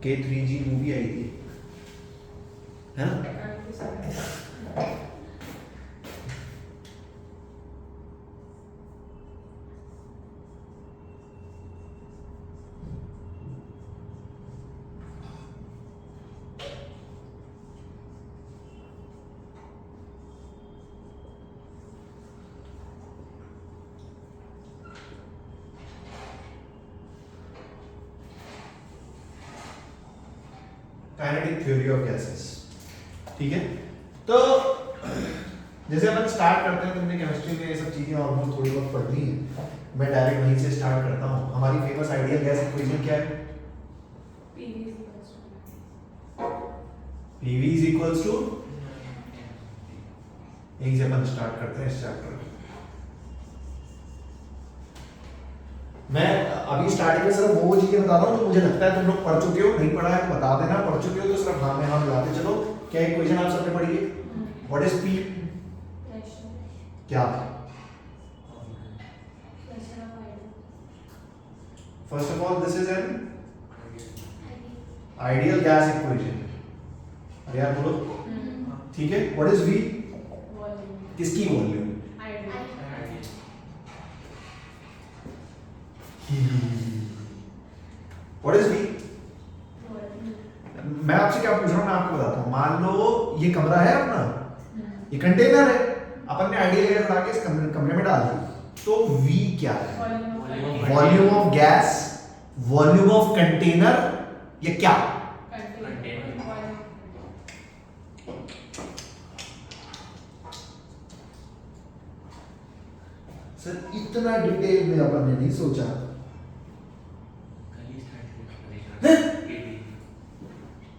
K3G movie आई थी, है ना? काइनेटिक थ्योरी ऑफ गैसेस, ठीक है? तो जैसे अपन स्टार्ट करते हैं, तुमने केमिस्ट्री में ये सब चीजें ऑलमोस्ट थोड़ी बहुत पढ़ ली हैं, मैं डायरेक्ट वहीं से स्टार्ट करता हूँ। हमारी फेमस आइडियल गैस इक्वेशन क्या है? PV is equals to, यहीं से अपन स्टार्ट करते हैं इस चैप्टर। मैं अभी स्टार्टिंग में सिर्फ वो चीजें बता रहा हूँ जो मुझे लगता है तुम लोग पढ़ चुके हो, नहीं पढ़ा है तो बता देना, पढ़ चुके हो तो सिर्फ हाँ में हाँ मिलाते चलो। क्या इक्वेशन आप सबने पढ़ी है? What is P? क्या? First of all this is an ideal gas equation. अरे यार बोलो, ठीक है? What is V? किसकी वॉल्यूम? What is V? मैं आपसे क्या पूछ रहा हूँ, मैं आपको बताता हूँ। मान लो ये कमरा है अपना, ये कंटेनर है, अपन ने आइडियल गैस उड़ा के इस कमरे में डाल दी, तो V क्या है? Volume of gas, volume of container, ये क्या? सर इतना डिटेल में अपन ने नहीं सोचा।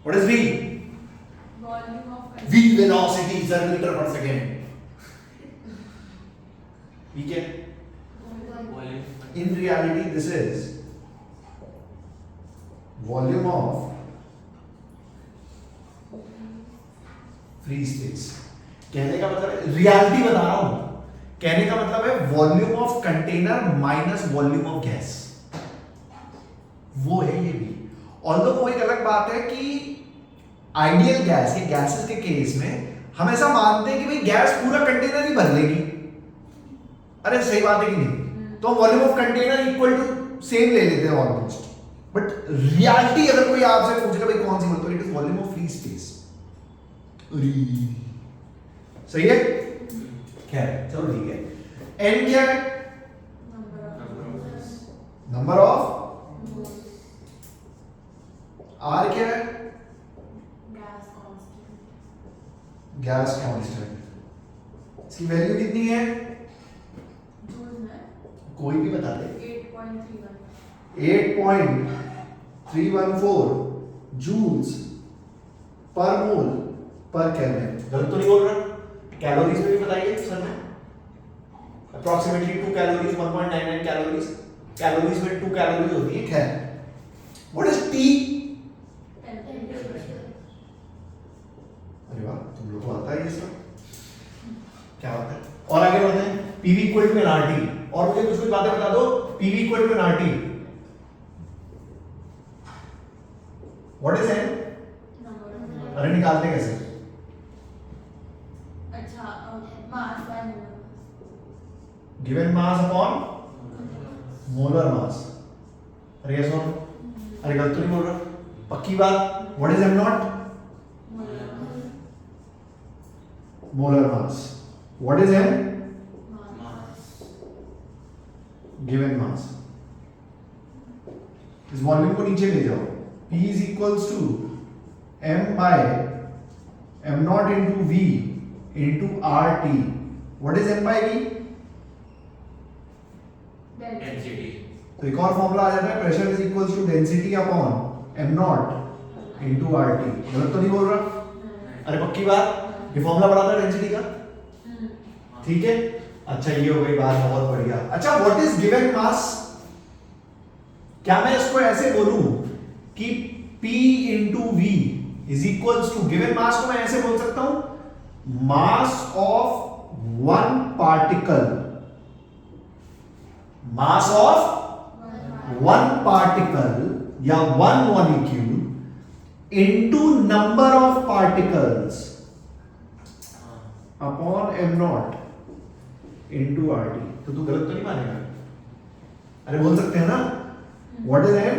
What is V? Volume of V velocity is meter per second. V क्या? In reality, this is volume of free space. कहने का मतलब है, रियलिटी बता रहा हूं, कहने का मतलब है volume of container minus volume of gas, वो है ये भी। ऑल्दो वो एक अलग बात है कि आइडियल गैस के गैसेस के केस में हम ऐसा मानते हैं कि भाई गैस पूरा कंटेनर ही भर लेगी। अरे सही बात है कि नहीं? तो volume of container equal to same ले लेते हैं ऑलमोस्ट, बट रियलिटी अगर कोई आपसे पूछेगा भाई कौन सी बोलते हो, it is volume of free space. सही है? खैर चलो ठीक है। एन क्या है? Number of. आर क्या है? Gas constant. इसकी वैल्यू कितनी है? कोई भी बता दे। 8.314 जूल्स पर मोल पर केल्विन। गलत तो नहीं बोल रहा? कैलोरीज में भी बताइए सर ने। Approximately 2 calories, 1.99 calories. कैलोरीज में 2 कैलोरीज होती है। खैर, व्हाट इज टी? अरे वाह, तुम लोग को आता है ये सब, क्या बात है। और आगे बढ़ते हैं। PV equal to NRT. और मुझे कुछ बातें बता दो। PV equal to NRT, what is N? अरे निकालते कैसे? Given mass upon molar mass. अरे यस और? अरे गलत तो नहीं बोल रहा? पक्की बात। What is M naught? Molar mass. What is M? Given mass. इस वॉल्यूम को नीचे ले जाओ। P is equals to m by m naught into V into RT. What is m by V? Density. तो एक और फॉर्मूला आ जाता है, pressure is equals to density upon m naught into RT। गलत तो नहीं बोल रहा? अरे पक्की बात, ये फॉर्मूला पढ़ा था डेंसिटी का, ठीक है? अच्छा ये हो गई बात, बहुत बढ़िया। अच्छा व्हाट इज गिवन मास? क्या मैं इसको ऐसे बोलूं कि P into V is equals to given mass को मैं ऐसे बोल सकता हूं, mass of one particle, mass of one particle या one molecule into number of particles upon m naught into RT। तो तू गलत तो नहीं मानेगा? अरे बोल सकते हैं ना, व्हाट इज m?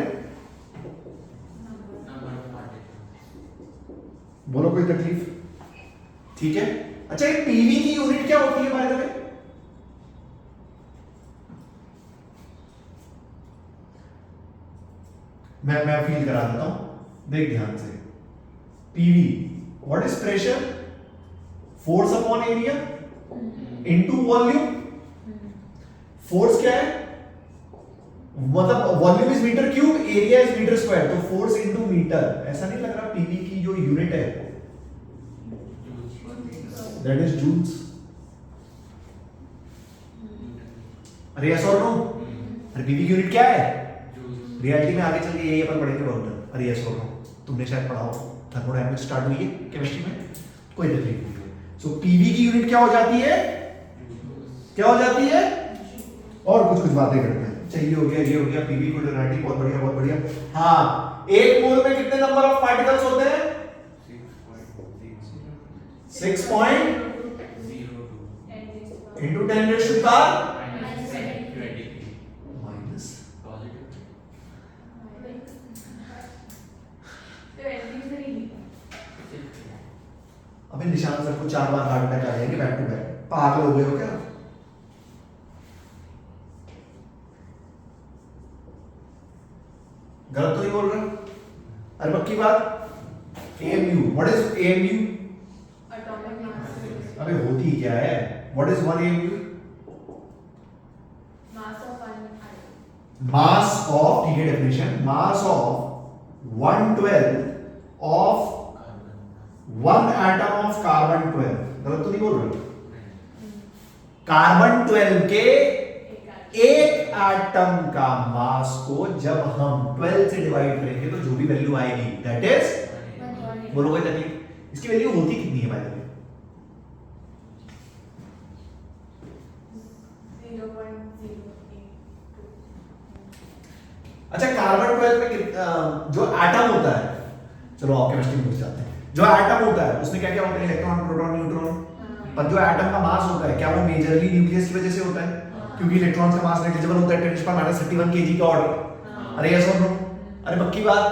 बोलो कोई तकलीफ? ठीक है। अच्छा ये पीवी की यूनिट क्या होती है बाय द वे? मैं फील करा देता हूं, देख ध्यान से। PV what is pressure? Force upon area into volume. Force क्या है? मतलब volume is metre cube, area is metre square, तो फोर्स इनटू मीटर। ऐसा नहीं लग रहा पीवी की जो यूनिट है दैट इज जूल्स? अरे यस और नो? अरे पीवी की यूनिट क्या है? रियलिटी में आगे चल के यही अपन पढ़ेंगे बहुत। अरे यस और नो? तुमने शायद पढ़ा हो, थर्मोडायनामिक्स स्टार्ट हुई है केमिस्ट्री में, कोई तकलीफ नहीं है। सो पीवी की यूनिट क्या हो जाती है? क्या हो जाती है? और कुछ बातें करते हैं। चाहिए हो गया, ये हो गया, पीवी को यूनिटी, बहुत बढ़िया बहुत बढ़िया। हाँ, एक मोल में कितने नंबर ऑफ पार्टिकल्स होते हैं? 6.02 into 10 raised to the power minus अबे निशान सर को 4 बार हार्ट अटैक आ जाएंगे बैक टू बैक। पागल हो गए हो क्या? गलत तो नहीं बोल रहा? अरे पक्की बात। AMU, what is AMU? Atomic mass. अबे होती क्या है? What is 1 AMU? Mass of one atom. Mass of, ठीक है definition, mass of 1/12 of 1 atom of carbon 12। गलत तो नहीं बोल रहे? कार्बन 12 के एक एटम का मास को जब हम 12 से डिवाइड करेंगे तो जो भी वैल्यू आएगी दैट इज, बोलो कोई तकलीफ? इसकी वैल्यू होती कितनी है बाय द वे? 0.082. अच्छा कार्बन 12 में जो एटम होता है, चलो आप केमिस्ट्री में घुस जाते हैं। जो एटम होता है उसमें क्या क्या होते हैं? Electron, proton, neutron. पर जो एटम का मास होता है क्या वो मेजरली न्यूक्लियस की वजह से होता है? क्योंकि इलेक्ट्रॉन्स का मास नेग्लिजिबल होता है, 10⁻31 kg का ऑर्डर। अरे यस और नो? अरे पक्की बात।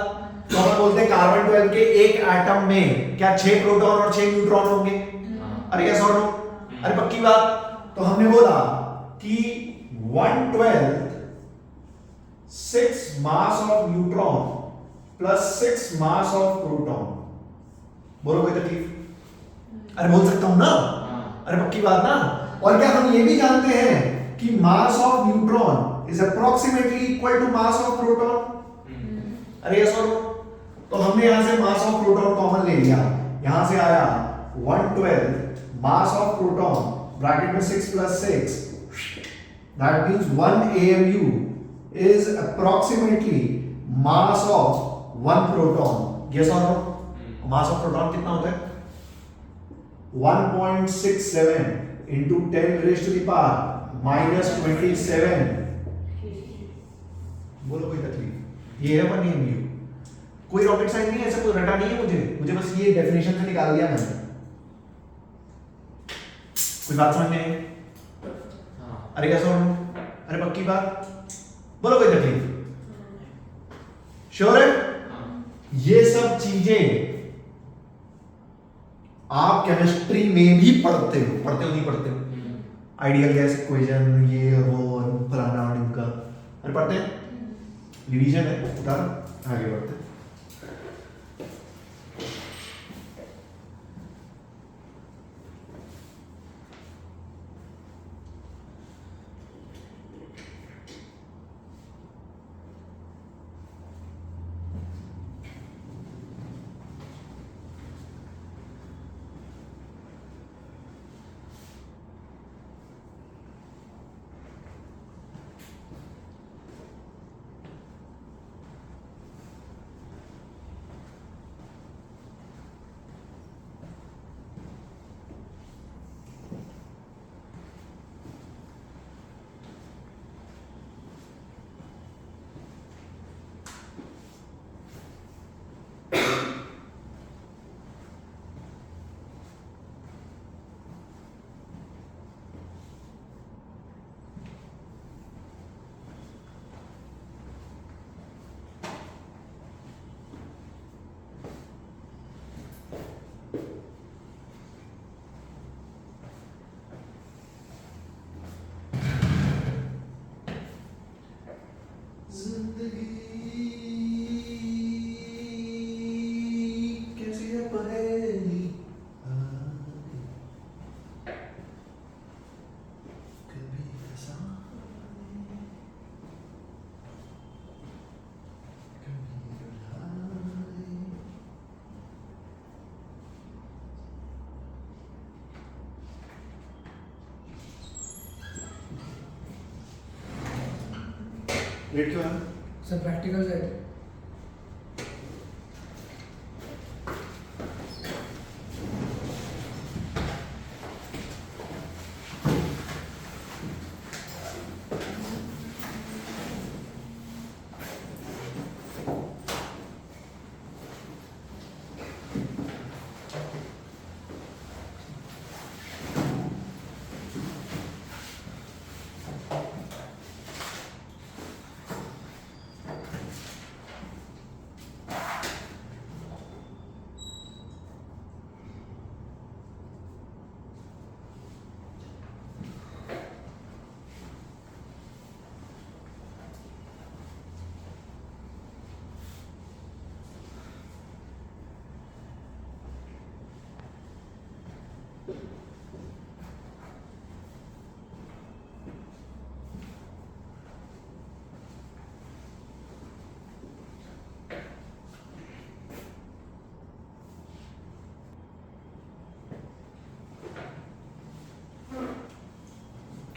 तो हम बोलते हैं कार्बन 12 के एक एटम में क्या 6 प्रोटॉन और 6 न्यूट्रॉन होंगे? अरे यस और नो? अरे पक्की बात। तो हमने बोला कि 1/12 6 मास of neutron plus 6 mass of proton. बोलो कोई तकलीफ? अरे बोल सकता हूं ना? अरे पक्की बात ना? और क्या हम ये भी जानते हैं कि mass of neutron is approximately equal to mass of proton? अरे यस और नो? तो हमने यहां से मास ऑफ प्रोटॉन कॉमन ले लिया, यहां से आया 1/12 मास ऑफ प्रोटॉन ब्रैकेट में 6 + 6, that means 1 AMU is approximately mass of 1 proton. Yes or no? Mass of proton कितना होता है? 1.67 into 10 raised to the power -27। बोलो कोई तकलीफ? ये है 1 AMU। कोई रॉकेट साइंस नहीं है, ऐसा कोई रटा नहीं है मुझे बस ये डेफिनेशन से निकाल दिया मैंने। कोई बात समझ में आई? अरे क्या सुन? अरे पक्की बात? बोलो कोई तकलीफ? श्योर है? ये सब चीजें आप केमिस्ट्री में भी पढ़ते हो नहीं पढ़ते हो? आइडियल गैस इक्वेशन, ये वो फलाना ढिमका, अरे पढ़ते हैं। रिवीजन है, उठा आगे बढ़ते हैं। लेट क्यों है? सर प्रैक्टिकल है।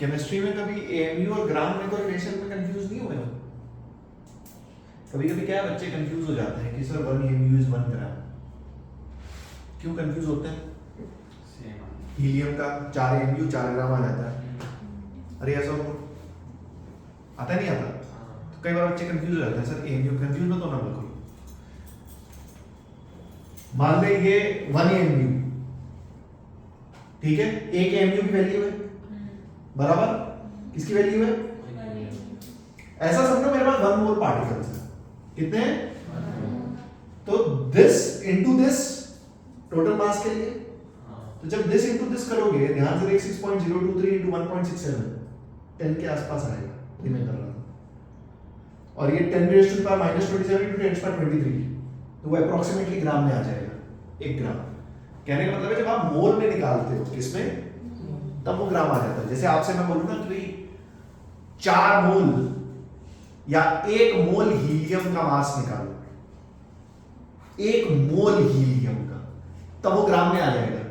केमिस्ट्री में कभी एएमयू और ग्राम में तो रिलेशन में कंफ्यूज नहीं हुए हो? कभी कभी क्या है, बच्चे कंफ्यूज हो जाते हैं कि सर 1 एएमयू इज 1 ग्राम। क्यों कंफ्यूज होते हैं? हीलियम का 4 एएमयू 4 ग्राम आ जाता है। अरे ऐसा आता नहीं आता? तो कई बार बच्चे कंफ्यूज हो जाते हैं, सर एएमयू कंफ्यूज मत होना बिल्कुल। मान ले ये 1 एएमयू, ठीक है, 1 एएमयू की वैल्यू है बराबर, किसकी वैल्यू है? ऐसा समझो मेरे पास 1 मोल पार्टिकल्स है, कितने हैं? तो this into this total mass के लिए, तो जब दिस इनटू दिस करोगे, ध्यान से देख, 6.023 इनटू 1.67 10 के आसपास आएगा, ये मैं कर रहा हूं। और ये 10 raise to the power -27 into 10⁻23, तो वो अप्रोक्सीमेटली ग्राम में आ जाएगा, 1 ग्राम। कहने का मतलब है जब आप मोल में निकालते हो, किसमें, तब वो ग्राम आ जाता है। जैसे आपसे मैं बोलूं ना कि 4 मोल या 1 मोल हीलियम का मास निकालो, 1 मोल हीलियम का, तब वो ग्राम में आ जाएगा।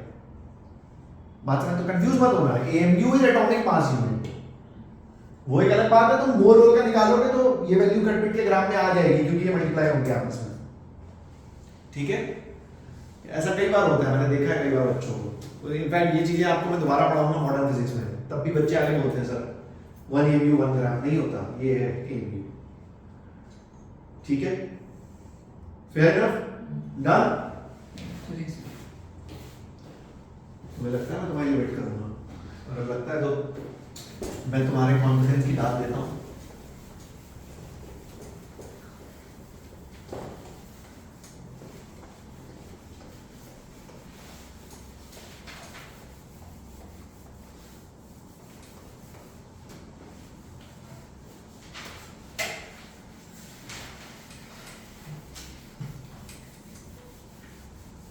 बात में तो कंफ्यूज मत होना, AMU is atomic mass unit. वो एक अलग बात है, तुम मोल का निकालोगे तो ये वैल्यू कट पिट के ग्राम में आ जाएगी, क्योंकि ये मल्टीप्लाई होंगे आपस में, ठीक है। ऐसा कई बार होता है, मैंने देखा है कई बार बच्चों को। तो इनफैक्ट ये चीजें आपको मैं दोबारा पढ़ाऊंगा मॉडर्न फिजिक्स में, तब भी बच्चे आगे बोलते हैं सर 1 एएमयू 1 ग्राम नहीं होता, ये है एएमयू, ठीक है। Fair enough, done. मुझे लगता है मैं तुम्हारी वेट करूंगा, अगर लगता है तो मैं तुम्हारे कॉन्फिडेंस की दाद देता हूं।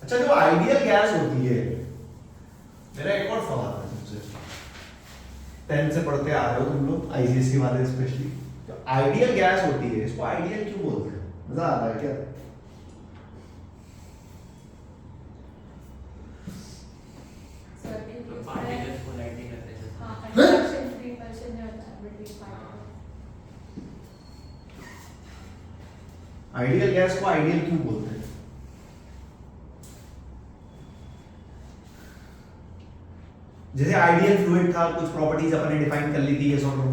अच्छा, जो आइडियल गैस होती है, मेरा एक और सवाल है तुमसे, 10 से पढ़ते आ रहे हो तुम लोग, आईसीएसई वाले स्पेशली, जो आइडियल गैस होती है, इसको आइडियल क्यों बोलते हैं? मजा आ रहा है क्या? आइडियल गैस को आइडियल क्यों बोलते हैं? जैसे आइडियल फ्लूइड था, कुछ प्रॉपर्टीज अपन ने डिफाइन कर ली थी, ये सुनो,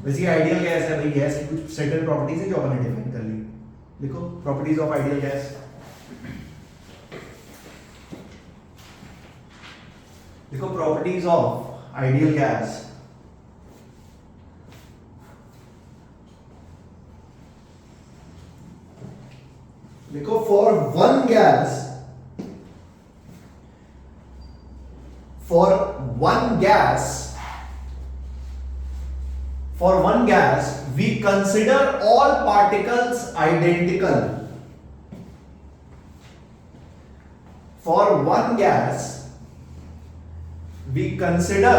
वैसे आइडियल गैस है भाई, गैस की कुछ सर्टेन प्रॉपर्टीज है जो अपन ने डिफाइन कर ली। देखो प्रॉपर्टीज ऑफ आइडियल गैस, देखो प्रॉपर्टीज ऑफ आइडियल गैस। देखो for one gas, for one gas we consider all particles identical. For one gas we consider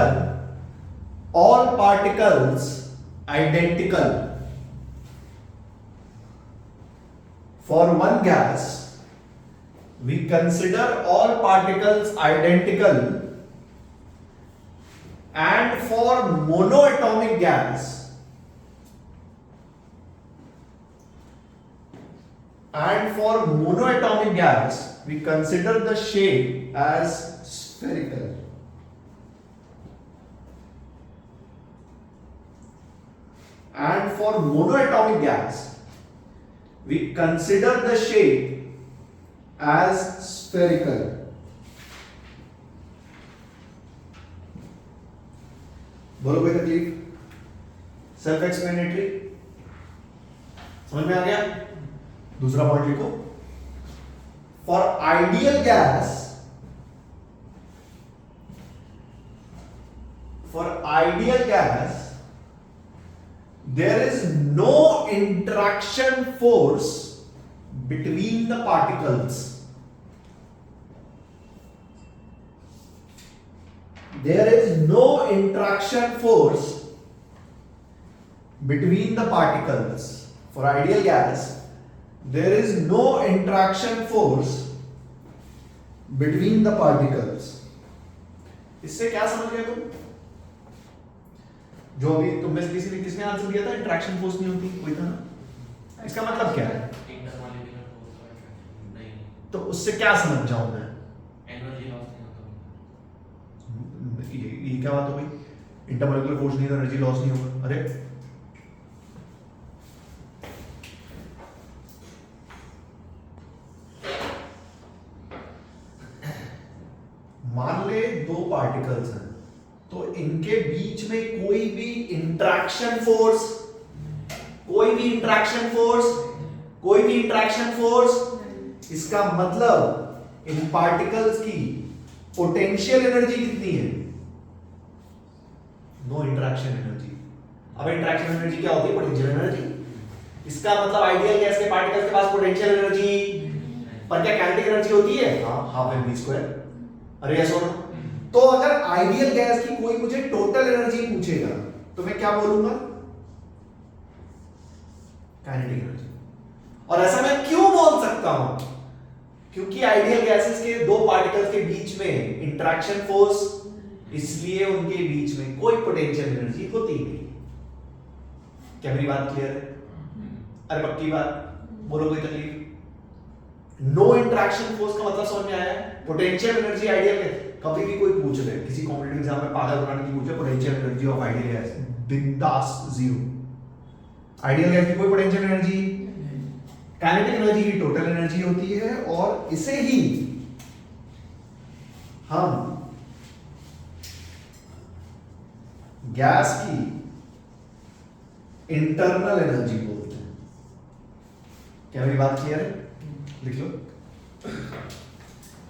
all particles identical. For one gas we consider all particles identical. And for monoatomic gas And for monoatomic gas, we consider the shape as spherical. And for monoatomic gas, we consider the shape as spherical. बोलो कोई तकलीफ? Self explanatory, समझ में आ गया? दूसरा point लिखो. For ideal gas, there is no interaction force between the particles. There is no interaction force between the particles. For ideal gas, there is no interaction force between the particles. इससे क्या समझ गए तुम? जो अभी तुम में से किसी ने किसने आंसर दिया था, इंटरेक्शन फोर्स नहीं होती, कोई था ना? इसका मतलब क्या है? तो उससे क्या समझ जाऊं मैं? एनर्जी लॉस नहीं होता. ये क्या बात हो गई? इंटरमोलिकुलर फोर्स नहीं तो एनर्जी लॉस नहीं होगा. अरे मान ले दो पार्टिकल्स हैं, तो इनके बीच में कोई भी इंटरेक्शन फोर्स, इसका मतलब इन पार्टिकल्स की पोटेंशियल एनर्जी कितनी है? No interaction energy. अब इंटरेक्शन एनर्जी क्या होती है? Potential energy. इसका मतलब आइडियल गैस के पार्टिकल्स के पास पोटेंशियल एनर्जी पर क्या काइनेटिक एनर्जी होती है? हाँ, हाफ एम वी स्क्वायर. अरे यस और नो? तो अगर आइडियल गैस की कोई मुझे टोटल एनर्जी पूछेगा तो मैं क्या बोलूंगा? Kinetic energy. और ऐसा मैं क्यों बोल सकता हूं? क्योंकि आइडियल गैसेस के दो पार्टिकल्स के बीच में इंटरेक्शन फोर्स, इसलिए उनके बीच में कोई पोटेंशियल एनर्जी होती नहीं. क्या मेरी बात क्लियर है? अरे पक्की बात, बोलो कोई तकलीफ? नो इंटरेक्शन फोर्स का मतलब समझ में आया? पोटेंशियल एनर्जी आइडियल गैस कभी भी कोई पूछ ले, किसी कॉम्पिटिटिव एग्जाम में पागल बनाने की पूछे, potential energy of ideal gas बिंदास जीरो. आइडियल गैस की कोई पोटेंशियल एनर्जी, काइनेटिक एनर्जी की टोटल एनर्जी होती है. और इसे ही हम गैस की इंटरनल एनर्जी बोलते हैं. क्या मेरी बात क्लियर है? लिख लो.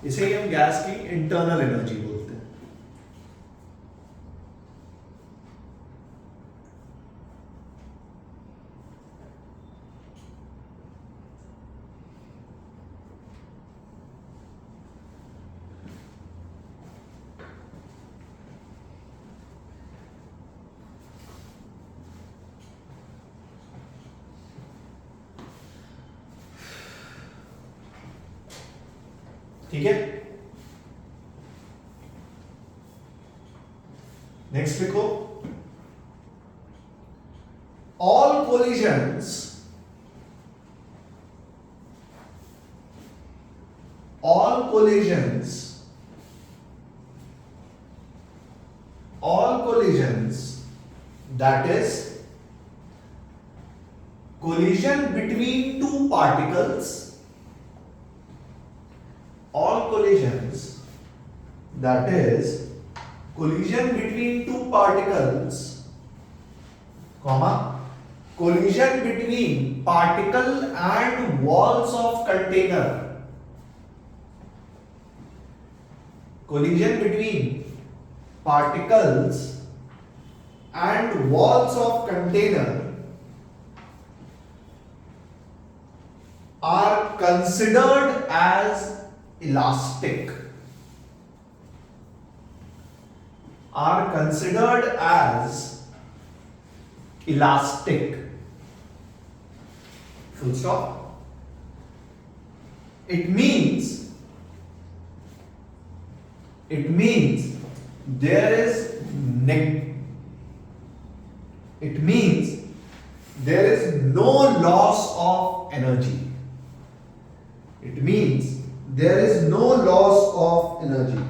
इसे ही हम गैस की इंटरनल एनर्जी बोलते हैं. ठीक है. नेक्स्ट लिखो. All collisions that is collision between two particles, all collisions that is collision between two particles, comma, collision between particle and walls of container, collision between particles and walls of container are considered as elastic, full stop. It means there is no loss of energy. It means there is no loss of energy.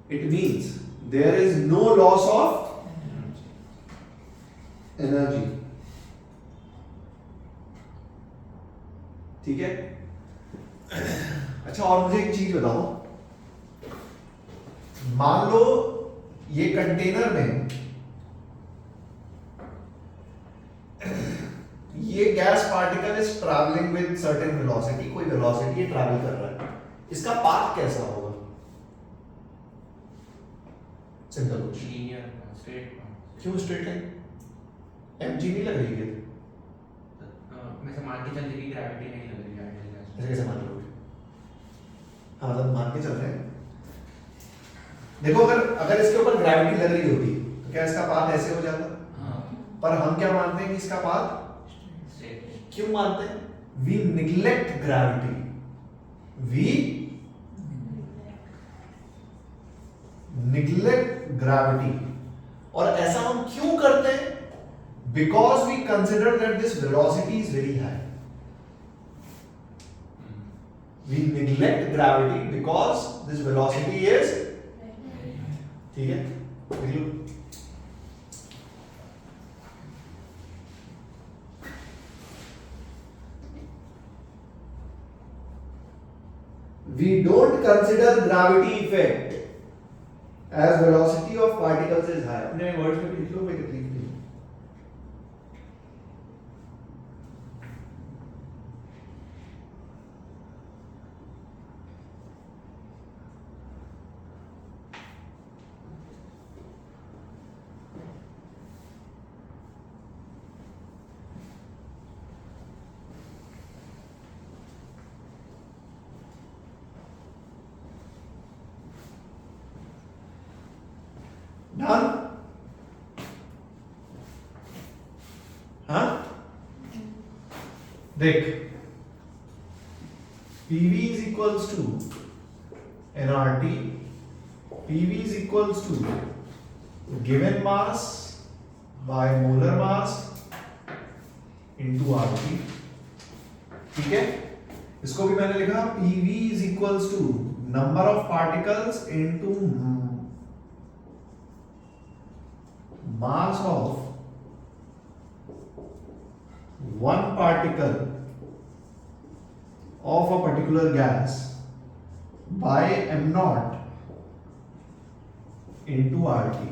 It means there is no loss of energy. ठीक है? अच्छा, और मुझे एक चीज बताओ, मान लो ये कंटेनर में ये gas particle is travelling with certain velocity, कोई वेलोसिटी ट्रैवल कर रहा है, इसका पाथ कैसा होगा? Simple question. लीनियर स्ट्रेट क्यों स्ट्रेट लाइन? mg नहीं लग रही है? मैं से मान के चलते कि ग्रेविटी नहीं लग रही है ऐसे कैसे मान लोगे? हाँ, मतलब मान के चल रहे हैं। देखो, अगर इसके ऊपर ग्रेविटी लग रही होती तो क्या इसका पाथ ऐसे हो जाता? हाँ पर हम क्या मानते हैं कि इसका पाथ, स्ट्रेट। क्यों मानते हैं? We neglect gravity, we neglect gravity. और ऐसा हम क्यों करते हैं? Because we consider that this velocity is very high. We neglect gravity because this velocity is, ठीक है, देख लो। We don't consider gravity effect as velocity of particles is high. अपने वर्ड्स में भी लिख लो, मैं लिख लो। Done? हाँ, देख, PV is equals to nRT. PV is equals to given mass by molar mass into RT. ठीक है? इसको भी मैंने लिखा PV is equals to number of particles into mass of one particle of a particular gas by m naught into RT।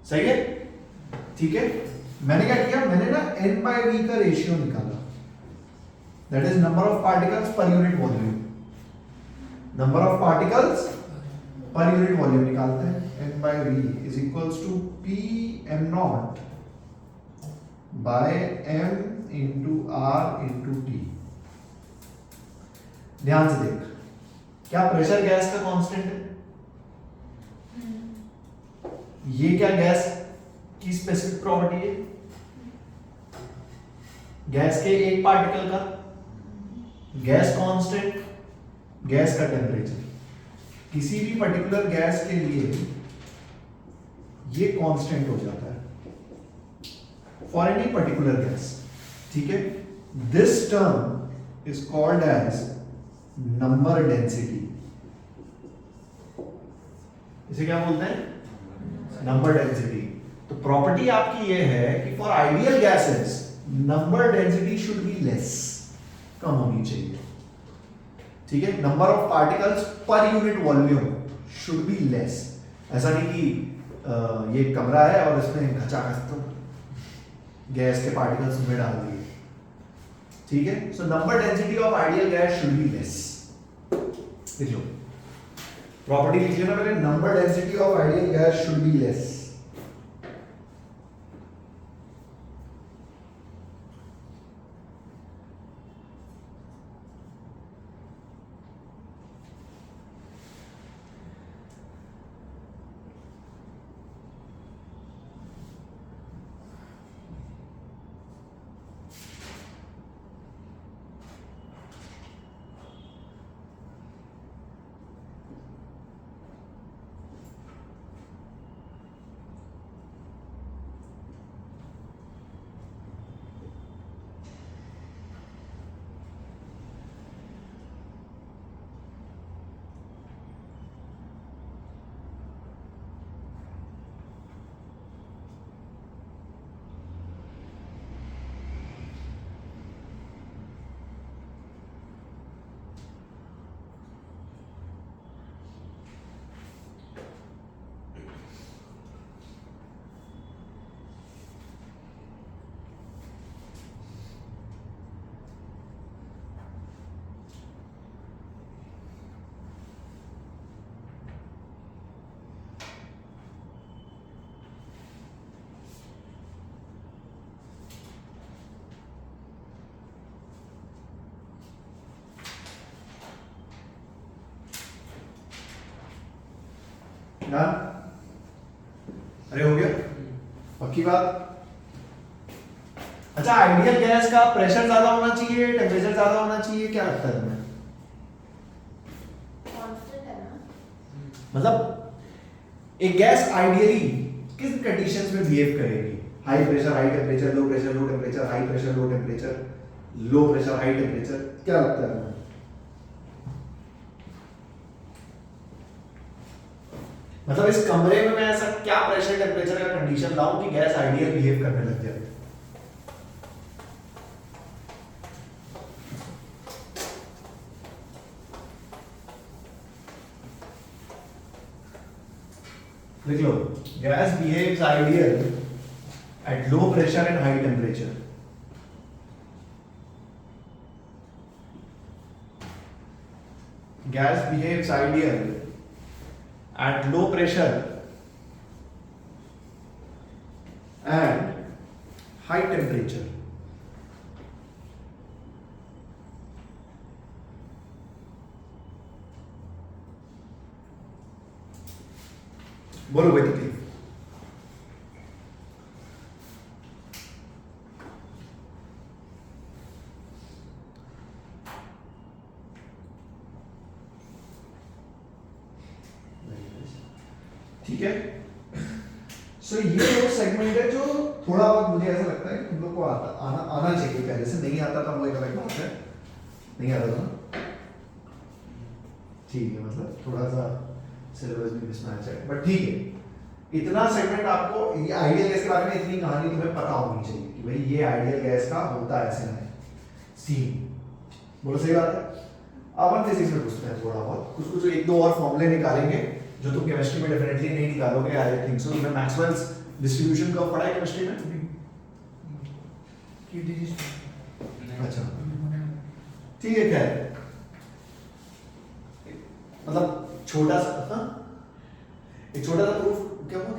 सही है? ठीक है, मैंने क्या किया, मैंने ना n by v का रेशियो निकाला, that is number of particles per unit volume. Number of particles per unit volume निकालते हैं, n by v is equals to p m naught by m into r into t। ध्यान से देख, क्या pressure gas का constant है? ये क्या गैस की स्पेसिफिक प्रॉपर्टी है? गैस के एक पार्टिकल का गैस कांस्टेंट, गैस का टेम्परेचर। किसी भी पर्टिकुलर गैस के लिए ये कांस्टेंट हो जाता है फॉर एनी पर्टिकुलर गैस। ठीक है, this term is called as number density. इसे क्या बोलते हैं? Number density. तो प्रॉपर्टी आपकी ये है कि for ideal gases number density should be less, कम होनी चाहिए। ठीक है, number of particles per unit volume should be less. ऐसा नहीं कि ये कमरा है और इसमें घचाघच तो गैस के पार्टिकल्स में डाल दिए। ठीक है, so number density of ideal gas should be less. लिख लो, प्रॉपर्टी लिख लेना पहले, number density of ideal gas should be less. Done? अरे हो गया? पक्की बात? अच्छा, आइडियल गैस का प्रेशर ज्यादा होना चाहिए, टेम्परेचर ज्यादा होना चाहिए, क्या लगता है तुम्हें? कांस्टेंट है ना? मतलब एक गैस आइडियली किस कंडीशंस में बिहेव करेगी? High pressure, high temperature, low pressure, low temperature, high pressure, low temperature, low pressure, high temperature, क्या लगता है तुम्हें? मतलब इस कमरे में मैं ऐसा क्या प्रेशर टेम्परेचर का कंडीशन लाऊं कि गैस आइडियल बिहेव करने लग जाए? लिख लो, gas behaves ideal at low pressure and high temperature. Gas behaves ideal at low pressure and high temperature. बोलो भाई तकलीफ। ठीक है, सो ये वो सेगमेंट है जो थोड़ा बहुत मुझे ऐसा लगता है कि तुम लोग को आना चाहिए। पहले से नहीं आता था वो एक अलग बात है, नहीं आता था, ठीक है, मतलब थोड़ा सा सिलेबस भी मिसमैच है, बट ठीक है। इतना सेगमेंट आपको, ये आइडियल गैस के बारे में इतनी कहानी तुम्हें पता होनी चाहिए कि भाई ये आइडियल गैस का होता है ऐसे नहीं सीन। बोलो सही बात है। अब हम फिजिक्स में पूछते हैं थोड़ा बहुत, कुछ कुछ एक दो और फॉर्मूले निकालेंगे जो तुम केमिस्ट्री में डेफिनेटली नहीं निकालोगे। I think so. तुमने मैक्सवेल्स डिस्ट्रीब्यूशन कर्व पढ़ा है केमिस्ट्री में? अच्छा, ठीक है, खैर मतलब छोटा सा, हाँ, एक छोटा सा प्रूफ। क्या हुआ?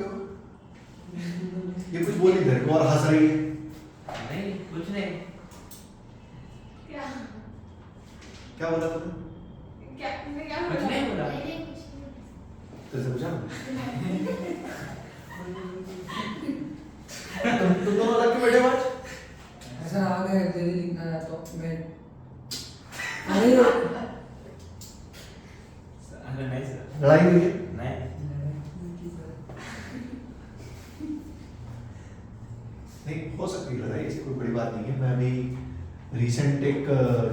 ये कुछ बोल नहीं तेरे को और हंस रही है। नहीं, कुछ नहीं। क्या बोला तुमने? कुछ नहीं बोला। तेरे से पूछा तुम दोनों अलग क्यों बैठे आज? ऐसा आ गया तेरे लिखना है तो मैं अरे नहीं सर। लड़ाई हुई है? नहीं। नहीं हो सकती है लड़ाई, इसकी कोई बड़ी बात नहीं है। मैं अभी रिसेंट एक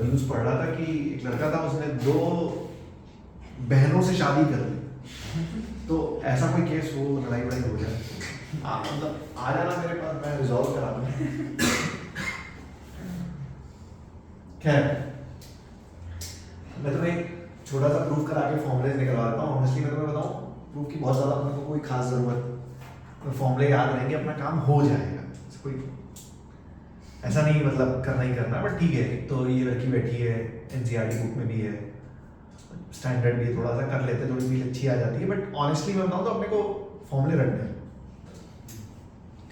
न्यूज़ पढ़ रहा था कि एक लड़का था, उसने 2 बहनों से शादी कर ली। तो ऐसा कोई केस हो, लड़ाई वड़ाई हो जाए, मतलब आ जाना मेरे पास, मैं रिजॉल्व करा दूंगा। खैर, मैं तुम्हें एक छोटा सा प्रूफ करा के फॉर्मूले निकलवा देता हूँ। ऑनेस्टली मैं तुम्हें बताऊँ, प्रूफ की बहुत ज़्यादा अपने को कोई खास ज़रूरत, फॉर्मूले याद रहेंगे, अपना काम हो जाएगा। कोई ऐसा नहीं मतलब करना ही करना, बट ठीक है। तो ये लड़की बैठी है, एनसीईआरटी बुक में भी है, स्टैंडर्ड भी थोड़ा सा कर लेते, थोड़ी सी अच्छी आ जाती है। बट ऑनेस्टली मैं बताऊँ तो अपने को फॉर्मूले रखने हैं,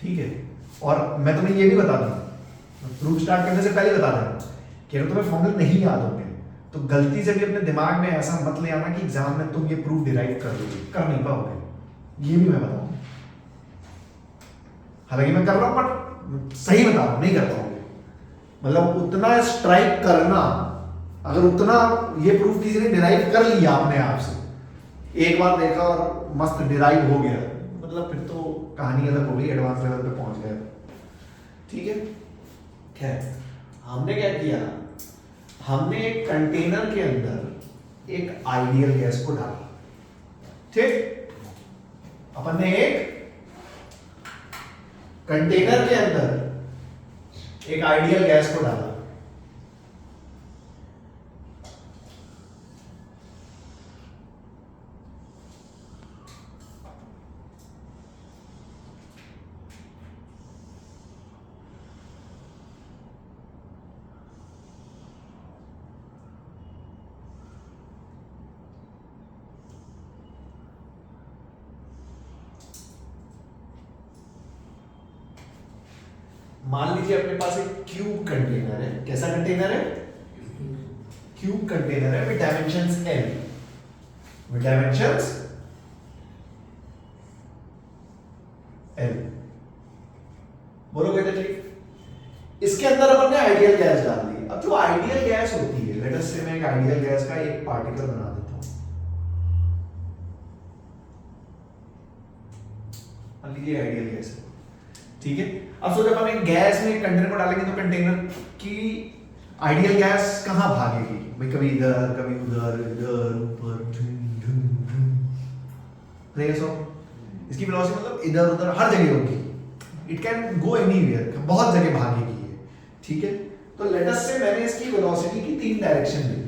ठीक है। और मैं तुम्हें ये भी बता दूँ, प्रूफ स्टार्ट करने से पहले बता दूँ कि अगर तुम्हें फॉर्मूले नहीं याद होंगे तो गलती से भी अपने दिमाग में ऐसा मत ले आना कि एग्जाम में तुम ये प्रूफ डिराइव कर लोगे, कर नहीं पाओगे। ये भी मैं बताऊँ, हालांकि मैं कर रहा हूँ बट सही बता रहा हूँ, नहीं कर पाओगे। मतलब उतना स्ट्राइक करना, अगर उतना ये प्रूफ किसी ने डिराइव कर लिया अपने आप से, एक बार देखा और मस्त डिराइव हो गया, मतलब फिर तो कहानी अलग हो गई, एडवांस लेवल पे पहुंच गए, ठीक है। खैर, हमने क्या किया, हमने एक कंटेनर के अंदर एक आइडियल गैस को डाला, ठीक। अपन ने एक कंटेनर के अंदर एक आइडियल गैस को डाला, मान लीजिए अपने पास एक क्यूब कंटेनर है। कैसा कंटेनर है? क्यूब कंटेनर है with dimensions L, with dimensions L। बोलोगे तकलीफ? इसके अंदर अपन ने आइडियल गैस डाल दी। अब जो आइडियल गैस होती है, लेट अस से मैं एक आइडियल गैस का एक पार्टिकल बना देता हूं। मान लीजिए आइडियल गैस है, ठीक है। अब सोचो अपन एक गैस में कंटेनर को डालेंगे तो कंटेनर की आइडियल गैस कहां भागेगी भाई? कभी इधर, कभी उधर, इधर ऊपर, इसकी वेलोसिटी मतलब इधर उधर हर जगह होगी। इट कैन गो एनीवेयर, बहुत जगह भागेगी ये, ठीक है। तो लेट अस से मैंने इसकी वेलोसिटी की 3 डायरेक्शन ली।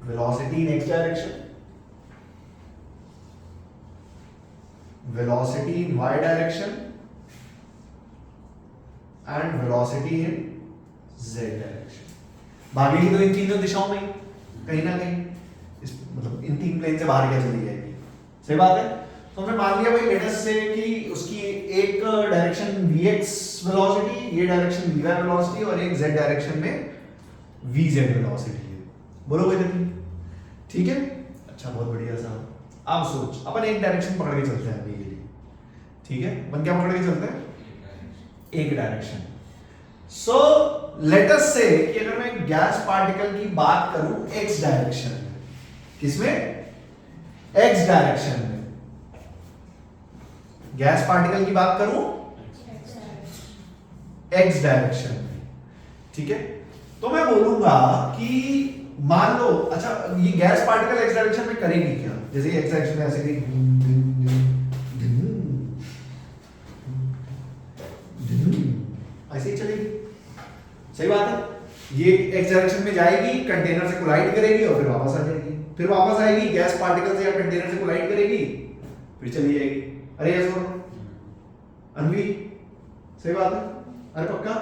Velocity in x direction, velocity in y direction and velocity in z direction. भागेगी तो इन तीनों दिशाओं में कहीं ना कहीं, इस मतलब इन 3 प्लेन से बाहर क्या चली जाएगी, सही बात है। तो हमने मान लिया भाई लेट अस से कि उसकी एक डायरेक्शन vx वेलोसिटी, ये डायरेक्शन vy वेलोसिटी और एक z डायरेक्शन में vz वेलोसिटी है। बोलो कोई तकलीफ? ठीक है, अच्छा बहुत बढ़िया साहब। अब सोच, अपन एक डायरेक्शन पकड़ के चलते हैं अभी के लिए, ठीक है। अपन क्या पकड़ के चलते हैं? एक डायरेक्शन। सो लेट अस से कि अगर मैं गैस पार्टिकल की बात करूं x डायरेक्शन में, किसमें? x डायरेक्शन में गैस पार्टिकल की बात करूं x डायरेक्शन में, ठीक है। तो मैं बोलूंगा कि मान लो, अच्छा ये गैस पार्टिकल x डायरेक्शन में करेगी क्या? जैसे x डायरेक्शन में ऐसे ऐसे ही चलेगी, सही बात है। ये x डायरेक्शन में जाएगी, कंटेनर से कोलाइड करेगी और फिर वापस आ जाएगी, फिर वापस आएगी, गैस पार्टिकल से या कंटेनर से कोलाइड करेगी, फिर चली जाएगी। अरे यस अनवी, सही बात है। अरे पक्का।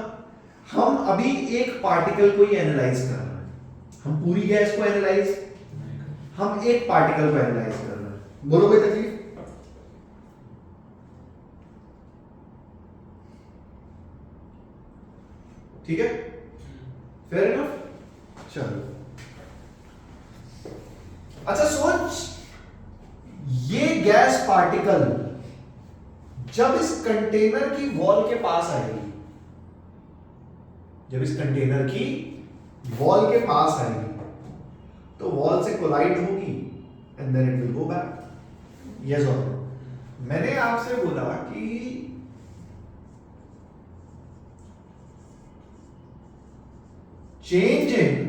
हम अभी एक पार्टिकल को ही एनालाइज कर रहे हैं, हम पूरी गैस को एनालाइज, हम एक पार्टिकल को एनालाइज कर रहे हैं। बोलो कोई तकलीफ? ठीक है, फेयर इनफ। चलो अच्छा सोच, ये गैस पार्टिकल जब इस कंटेनर की वॉल के पास आएगी, जब इस कंटेनर की वॉल के पास आएगी तो वॉल से कोलाइड होगी and then it will go back. Yes और नो? मैंने आपसे बोला कि change in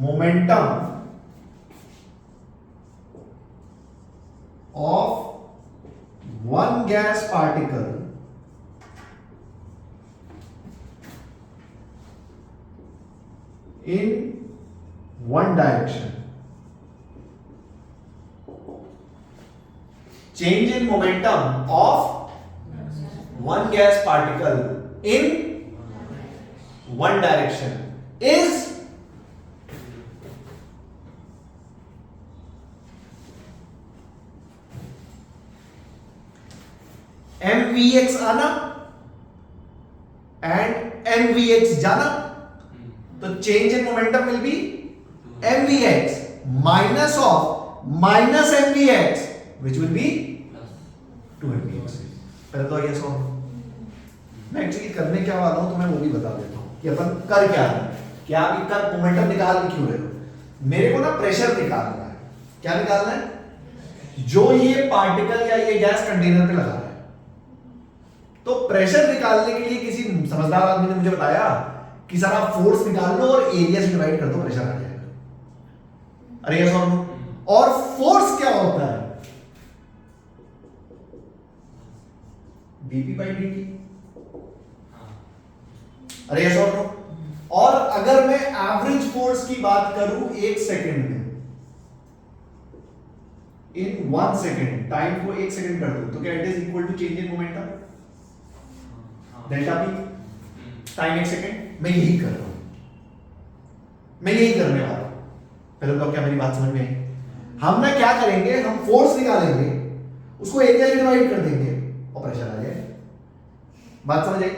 momentum of one gas particle in one direction. Change in momentum of one gas particle in one direction is mvx आना and mvx जाना, तो change in momentum will be mvx minus of minus mvx which will be 2mvx। पहले तो ये सो मैं actually करने क्या वाला हूं तुम्हें वो भी बता देता हूं कि अपन कर क्या रहे हैं, कि आप इतना मोमेंटम निकाल क्यों रहे हो। मेरे को ना प्रेशर निकालना है। क्या निकालना है? जो ये पार्टिकल या ये गैस कंटेनर पे लगा रहा है। तो प्रेशर निकालने के लिए किसी समझदार आदमी ने मुझे बताया कि सारा फोर्स निकाल लो और एरिया से डिवाइड कर दो, प्रेशर आ जाएगा। अरे यस और नो? और फोर्स क्या होता है? dp by dt। अरे यस और नो? और अगर मैं एवरेज फोर्स की बात करूं एक सेकंड में, इन 1 सेकंड, टाइम को 1 सेकंड कर दूं, तो क्या it is equal to change in momentum delta P time 1 second. मैं यही कर रहा हूं, मैं यही करने वाला हूं। पहले तो क्या मेरी बात समझ में आई? हम ना क्या करेंगे, हम फोर्स निकालेंगे, उसको एरिया से डिवाइड कर देंगे और प्रेशर आ जाएगा। बात समझ आई?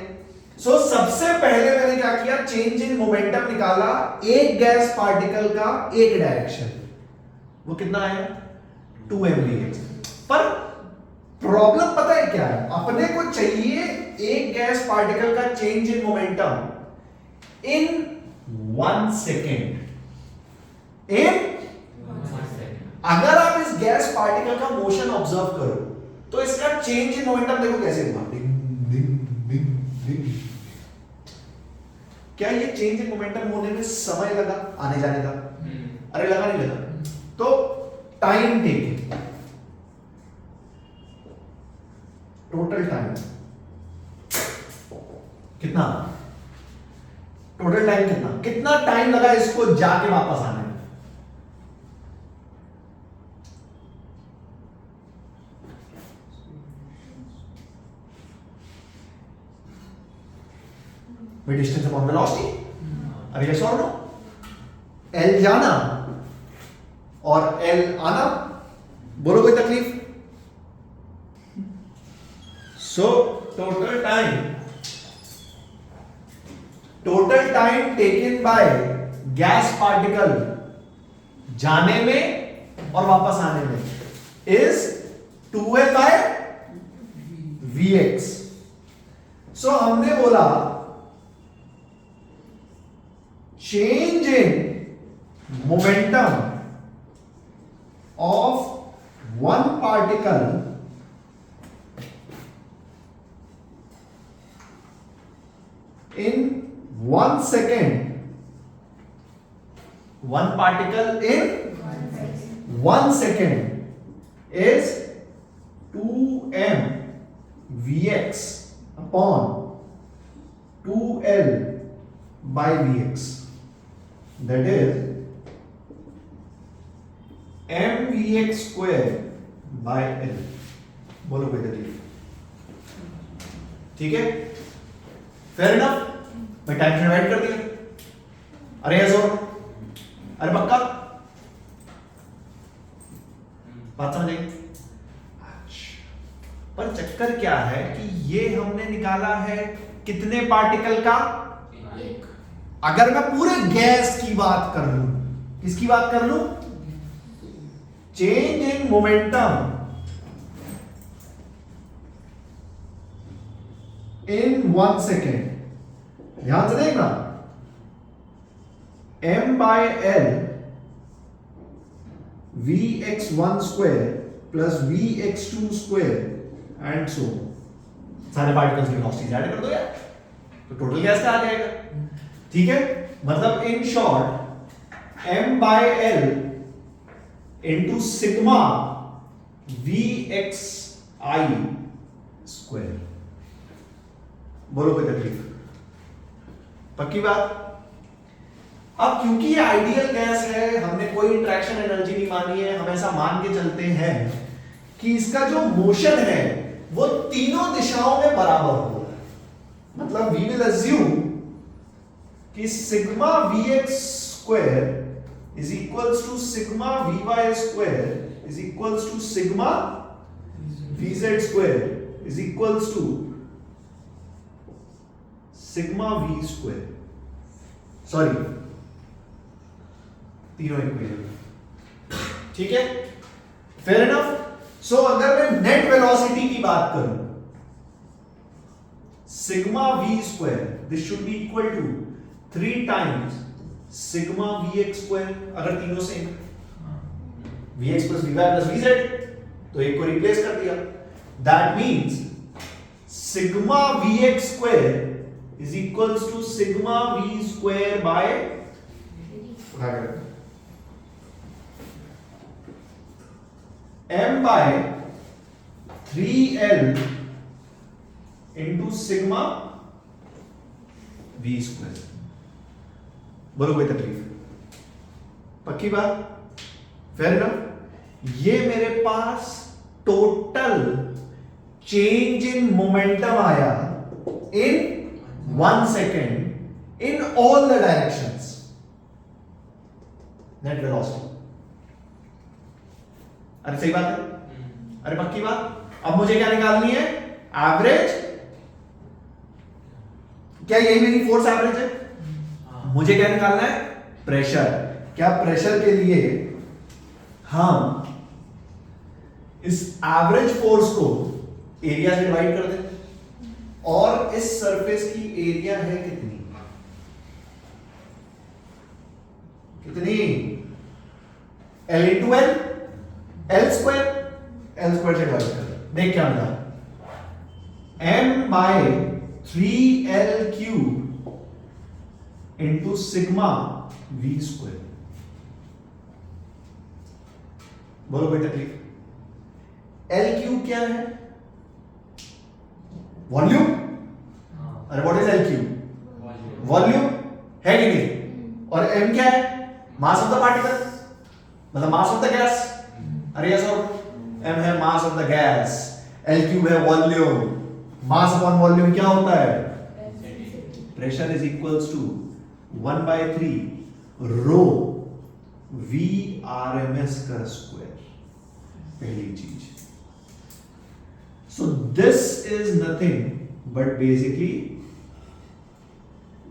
सो सबसे पहले मैंने क्या किया, चेंज इन मोमेंटम निकाला एक गैस पार्टिकल का एक डायरेक्शन, वो कितना आया 2mvx। पर प्रॉब्लम पता है क्या है, अपने को चाहिए एक गैस पार्टिकल का change in momentum in 1 second. अगर आप इस गैस पार्टिकल का मोशन ऑब्जर्व करो तो इसका चेंज इन मोमेंटम देखो कैसे हुआ, डिंग डिंग डिंग डिंग। क्या ये चेंज इन मोमेंटम होने में समय लगा आने जाने का? अरे लगा नहीं लगा? तो टाइम टेकिंग, टोटल टाइम कितना, टोटल टाइम कितना, कितना टाइम लगा इसको जाके वापस आने में? डिस्टेंस अपॉन वेलोसिटी, अरे यस और नो? एल जाना और एल आना, बोलो कोई तकलीफ? So total time taken by gas particle जाने में और वापस आने में इज 2L बाय Vx। सो हमने बोला change in momentum of one particle in 1 second, one particle in 1 second is 2m Vx upon 2L by Vx, that is mvx square by L। बोलो कोई तकलीफ? ठीक है, फेयर इनफ। मैं time divide कर दिया, अरे यस और अरे पक्का बात समझ आई? पर चक्कर क्या है कि ये हमने निकाला है कितने पार्टिकल का? अगर मैं पूरे गैस की बात कर लूं, किसकी बात कर लूं? Change in momentum in 1 second, ध्यान से देखना, m by L Vx1 square plus Vx2 square and so, सारे पार्टिकल्स की वेलोसिटी ऐड कर दो यार, तो टोटल गैस का आ जाएगा। ठीक है, मतलब in short m by L into sigma Vxi square. बोलो कोई तकलीफ? पक्की बात? अब क्योंकि ये आइडियल गैस है, हमने कोई इंट्रैक्शन एनर्जी नहीं मानी है, हम ऐसा मान के चलते हैं कि इसका जो मोशन है वो तीनों दिशाओं में बराबर होगा। मतलब वी विल अज्यूम कि sigma Vx square is equals to sigma Vy square is equals to sigma Vz square is equals to sigma V square, sorry तीनों इक्वेशन। ठीक है, फेयर इनफ। सो अगर मैं नेट वेलोसिटी की बात करूं, sigma V square, this should be equal to 3 times sigma Vx square. अगर तीनों same, Vx plus Vy plus Vz, तो एक को रिप्लेस कर दिया, that means sigma Vx square is equals to sigma V square by m by 3L into sigma V square। बोलो कोई तकलीफ? पक्की बात? Fair enough. ये मेरे पास टोटल चेंज इन मोमेंटम आया इन 1 second in all the directions, net velocity। अरे सही बात है? अरे पक्की बात? अब मुझे क्या निकालनी है? एवरेज क्या यही मेरी फोर्स एवरेज है? हाँ। मुझे क्या निकालना है? प्रेशर। क्या प्रेशर के लिए हम इस एवरेज फोर्स को एरिया से डिवाइड कर दें और इस सरफेस की एरिया है कितनी? कितनी? L into L, L square से डिवाइड कर। देख क्या मिला? m by 3l cube into sigma v square. बोलो कोई तकलीफ? L क्यूब क्या है? वॉल्यूम। अरे what is L cube? Volume है कि नहीं? और m क्या है? मास ऑफ द पार्टिकल, मतलब मास ऑफ द गैस। अरे यस और m है mass of the gas, L cube है वॉल्यूम। मास अपॉन वॉल्यूम क्या होता है? Pressure is equals to 1/3 rho V R M S का स्क्वायर। पहली चीज। So this is nothing but basically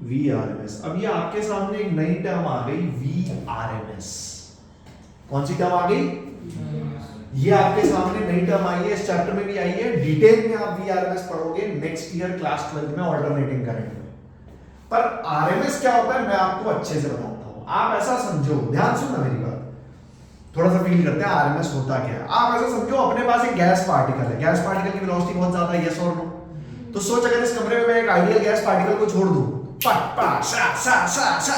V R M S. अब ये आपके सामने एक नई टर्म आ गई, वी आर एम एस। कौन सी टर्म आ गई? ये आपके सामने नई टर्म आई है, इस चैप्टर में भी आई है। डिटेल में आप वीआरएमएस पढ़ोगे नेक्स्ट ईयर क्लास 12 में ऑल्टरनेटिंग करंट में। पर आरएमएस क्या होता है मैं आपको अच्छे से बताता हूं। आप ऐसा समझो, ध्यान सुनना मेरी बात, थोड़ा सा फील करते हैं आरएमएस होता क्या है। आप ऐसा समझो अपने पास एक गैस पार्टिकल है, गैस पार्टिकल की वेलोसिटी बहुत ज्यादा है, यस और नो? तो सोच अगर इस कमरे में मैं एक आइडियल गैस पार्टिकल को छोड़ दूं, पट पट सा सा सा सा,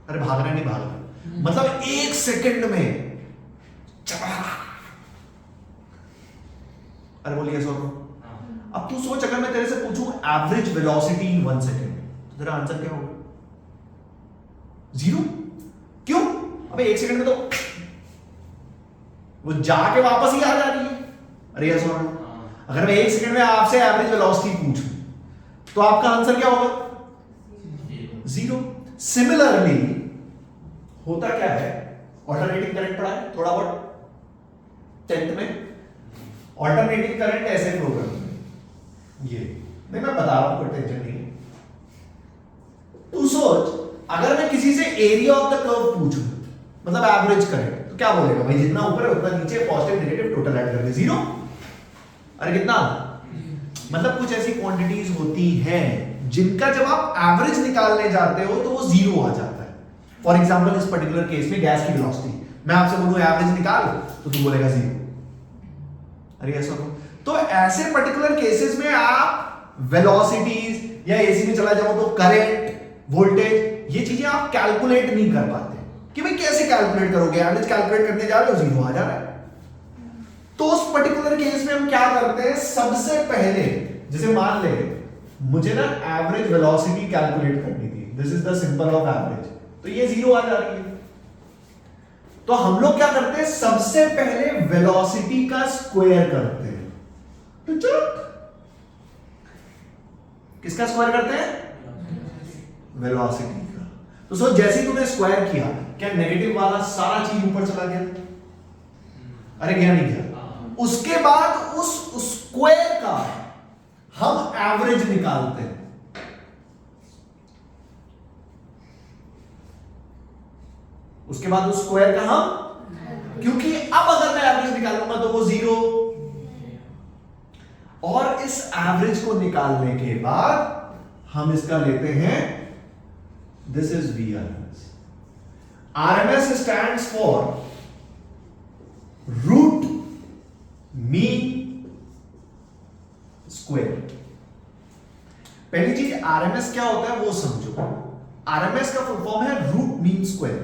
अरे भाग रहा नहीं भाग रहा, मतलब 1 सेकंड में अरे बोलिए सो। अब तू सोच अगर मैं तेरे से पूछूं एवरेज वेलोसिटी इन 1 सेकंड, तो तेरा आंसर क्या होगा? 0। क्यों? अबे 1 सेकंड में तो वो जाके वापस ही आ जा रही है। अरे यस और नो? अगर मैं 1 सेकंड में आपसे एवरेज वेलोसिटी पूछूं तो आपका आंसर क्या होगा? 0। सिमिलरली होता क्या है, ऑल्टरनेटिंग करंट पढ़ा है थोड़ा बहुत 10th में। ऑल्टरनेटिंग करंट ऐसे फ्लो करता है, ये नहीं मैं बता रहा हूं, कोई टेंशन नहीं है। तू सोच अगर मैं किसी से एरिया ऑफ द कर्व पूछूं, मतलब एवरेज करंट, तो क्या बोलेगा भाई? जितना ऊपर है उतना नीचे, पॉजिटिव नेगेटिव टोटल ऐड करके 0। अरे कितना? मतलब कुछ ऐसी क्वांटिटीज होती हैं जिनका जब आप एवरेज निकालने जाते हो तो वो 0 आ जाता है। फॉर एग्जांपल इस पर्टिकुलर केस में गैस की वेलोसिटी, मैं आपसे बोलूं एवरेज निकाल तो तू बोलेगा 0। अरे ऐसा तो ऐसे पर्टिकुलर केसेस में आप वेलोसिटीज या एसी में चला जाओ तो करंट, वोल्टेज, ये चीजें आप कैलकुलेट नहीं कर पाते कि भाई कैसे कैलकुलेट करोगे? एवरेज कैलकुलेट करने जा रहे हो 0 आ जा रहा है। तो उस पर्टिकुलर केस में हम क्या करते हैं, सबसे पहले जैसे मान ले मुझे ना एवरेज वेलोसिटी कैलकुलेट करनी थी, this is the simple of average, तो ये 0 आ जा रही है। तो हम लोग क्या करते हैं, सबसे पहले वेलोसिटी का स्क्वायर करते हैं। तो चुप, किसका स्क्वायर करते हैं? वेलोसिटी का। तो सो जैसे ही तूने स्क्वायर किया, क्या नेगेटिव वाला सारा चीज ऊपर चला गया? अरे गया नहीं गया? उसके बाद उस स्क्वायर का हम एवरेज निकालते हैं। उसके बाद उस स्क्वायर का हम, क्योंकि अब अगर मैं एवरेज निकालूंगा तो वो 0, और इस एवरेज को निकालने के बाद हम इसका लेते हैं, this is VRMS। RMS stands for root mean square. पहली चीज RMS क्या होता है वो समझो। RMS का फुल फॉर्म है root mean square.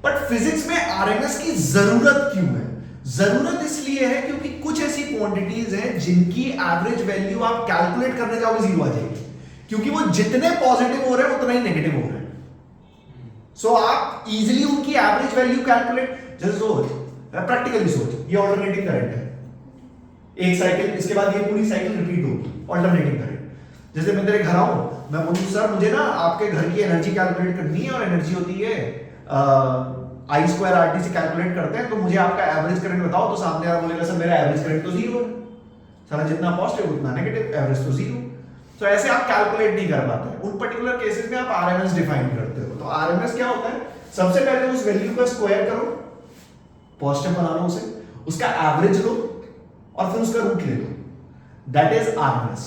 But physics में RMS की जरूरत क्यों है? जरूरत इसलिए है क्योंकि कुछ ऐसी क्वांटिटीज हैं जिनकी एवरेज वैल्यू आप कैलकुलेट करने जाओगे 0 आ जाएगी, क्योंकि वो जितने पॉजिटिव हो रहे हैं उतना ही नेगेटिव हो रहे हैं। सो आप इजीली उनकी एवरेज वैल्यू कैलकुलेट, जैसे सोच, प्रैक्टिकली सोच, ये ऑल्टरनेटिंग करंट है, एक साइकिल, इसके बाद ये पूरी साइकिल रिपीट होगी, ऑल्टरनेटिंग करंट। जैसे मैं तेरे घर आऊं, मैं बोलूं सर मुझे ना आपके घर की एनर्जी कैलकुलेट करनी है, और एनर्जी होती है I2RT से कैलकुलेट करते हैं, तो मुझे आपका एवरेज करंट बताओ। तो सामने वाला बोलेगा सर मेरा एवरेज करंट तो 0 है, सारा जितना पॉजिटिव उतना नेगेटिव, एवरेज तो 0। तो ऐसे आप कैलकुलेट नहीं कर पाते। उन पर्टिकुलर केसेस में आप आरएमएस डिफाइन करते हो। तो आरएमएस क्या होता है? सबसे पहले उस वैल्यू का स्क्वायर करो, पॉजिटिव बना लो उसे, उसका एवरेज लो और फिर उसका रूट ले लो, दैट इज आरएमएस।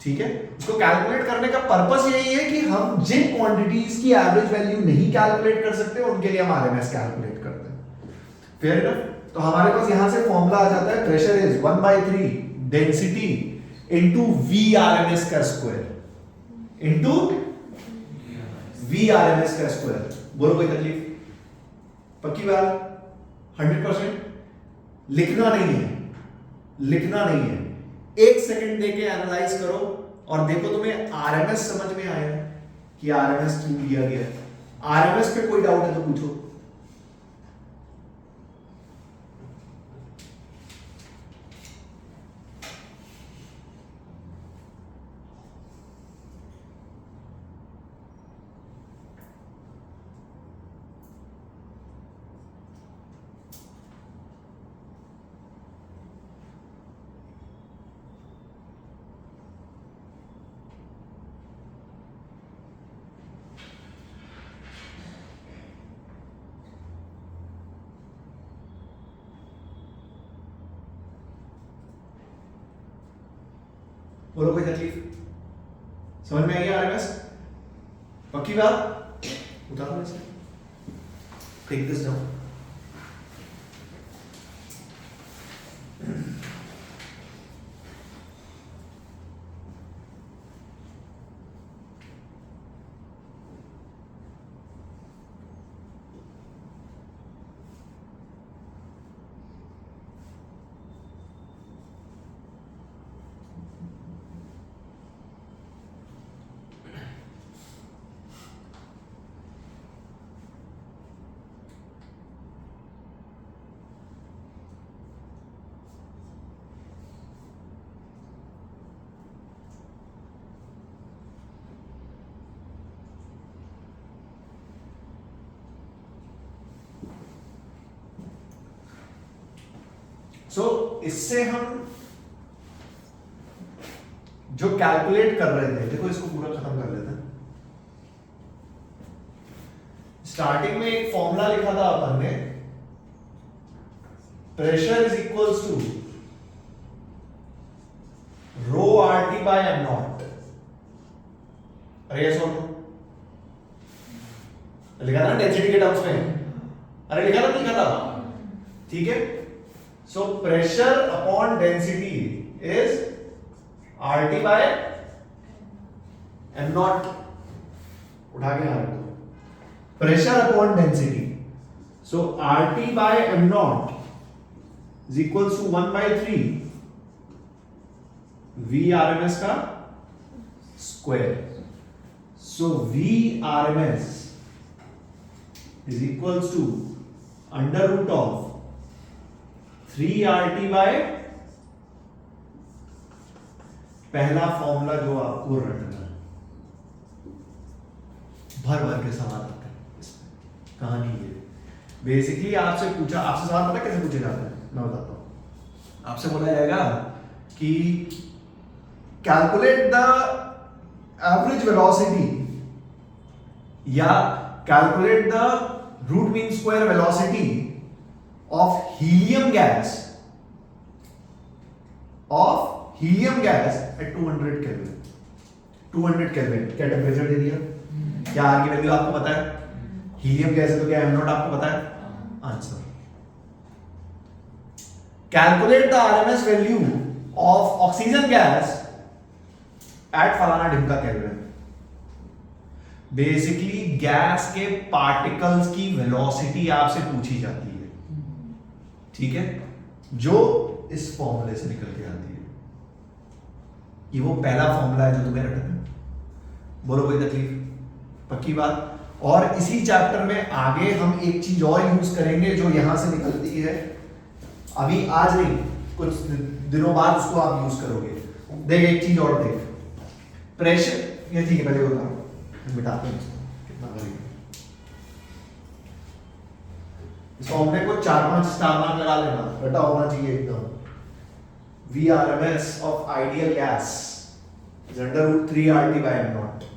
ठीक है, उसको कैलकुलेट करने का पर्पस यही है कि हम जिन क्वांटिटीज की एवरेज वैल्यू नहीं कैलकुलेट कर सकते उनके लिए हम आरएमएस कैलकुलेट करते हैं। Fair enough? तो हमारे पास यहां से फॉर्मूला आ जाता है, pressure is 1/3 density into V RMS का स्क्वायर इनटू वी आरएमएस का स्क्वायर। बोलो कोई तकलीफ? पक्की बात? 100%? लिखना नहीं है, लिखना नहीं है, 1 सेकंड देके एनालाइज करो और देखो तुम्हें आरएमएस समझ में आया कि आरएमएस क्यों लिया गया। आरएमएस पे कोई डाउट है तो पूछो। बोलो कोई तकलीफ? समझ में आई आरएमएस? पक्की बात? उतारो इसे, टेक दिस डाउन। इससे हम जो कैलकुलेट कर रहे थे, देखो इसको पूरा खत्म कर लेते हैं। स्टार्टिंग में एक फॉर्मूला लिखा था अपन ने, pressure is equals to rho R T by M naught. अरे ये सुनो, लिखा था डेंसिटी के टर्म्स में, अरे लिखा था, लिखा था, ठीक है। So pressure upon density is RT by m naught। उठा के यहाँ रख दो, pressure upon density, so RT by m naught is equals to 1/3 V RMS का square। So V RMS is equals to under root of 3RT by, पहला formula जो आपको रटना है, भर भर के सवाल आते हैं इसमें। कहानी ये बेसिकली आपसे पूछा, आपसे सवाल पता कैसे पूछे जाते हैं, मैं बताता हूं। आपसे बोला जाएगा कि कैलकुलेट द एवरेज वेलोसिटी या calculate the root mean square velocity of helium gas at 200 Kelvin। 200 Kelvin क्या टेम्परेचर दे दिया? क्या आर की वैल्यू आपको पता है? हीलियम गैस है तो क्या एम नॉट आपको पता है? Answer. Calculate the RMS value of oxygen gas at फलाना ढिमका केल्विन। बेसिकली गैस के पार्टिकल्स की वेलोसिटी आपसे पूछी जाती है, ठीक है, जो इस फॉर्मूले से निकल के आती है। ये वो पहला फॉर्मूला है जो तुम्हें रटना है। बोलो कोई तकलीफ? पक्की बात? और इसी चैप्टर में आगे हम एक चीज और यूज करेंगे जो यहां से निकलती है, अभी आज नहीं, कुछ दिनों बाद उसको आप यूज करोगे। देख एक चीज और देख, प्रेशर, ये ठीक है, पहले बताओ, बिठाते हैं कितना करेंगे। इस फॉर्मूले को 4-5 स्टार मार्क लगा लेना, रटा होना चाहिए एकदम। V RMS of ideal gas is under root 3 RT by m naught.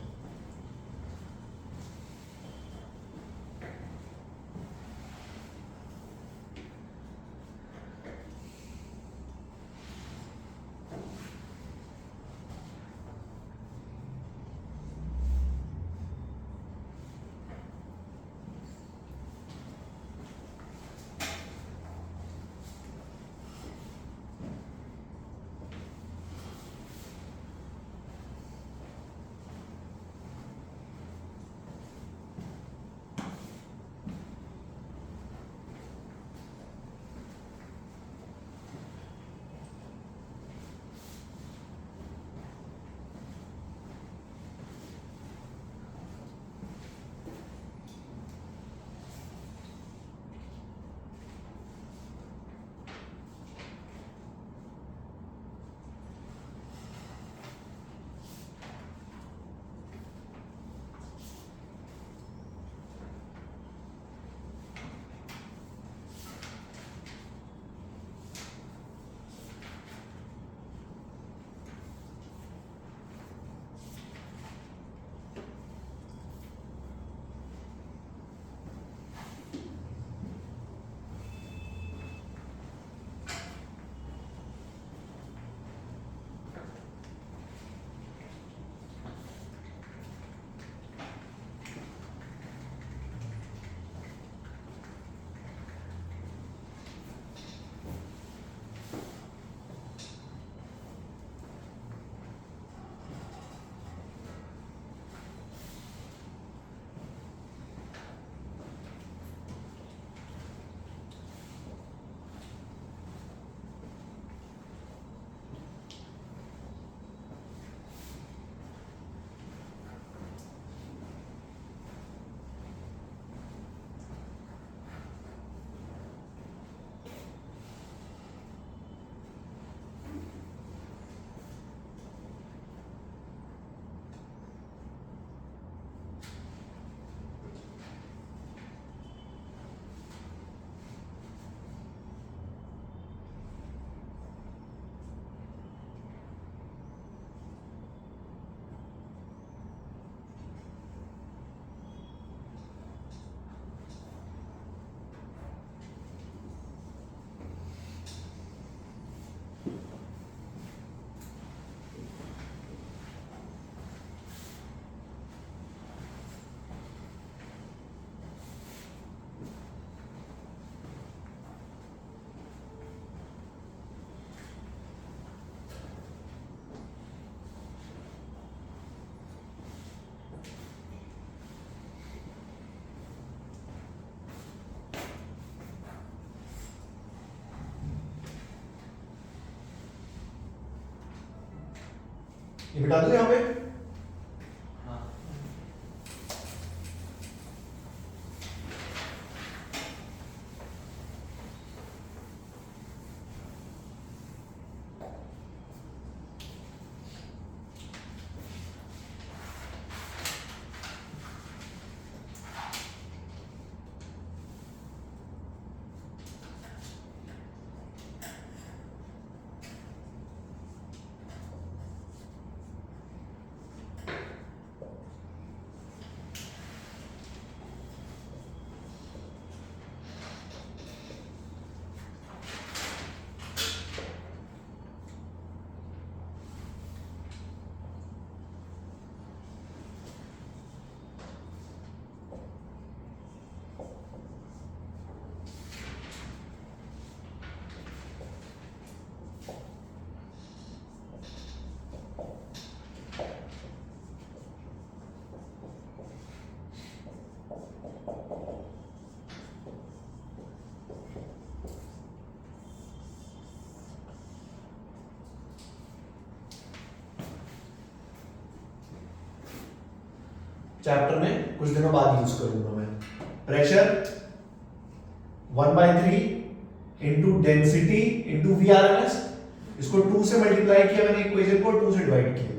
ये बिठा दो यहाँ पे। हाँ चैप्टर में कुछ दिनों बाद यूज करूंगा मैं। Pressure 1/3 into density into VRMS, इसको 2 से मल्टीप्लाई किया मैंने इक्वेशन को, 2 से डिवाइड किया,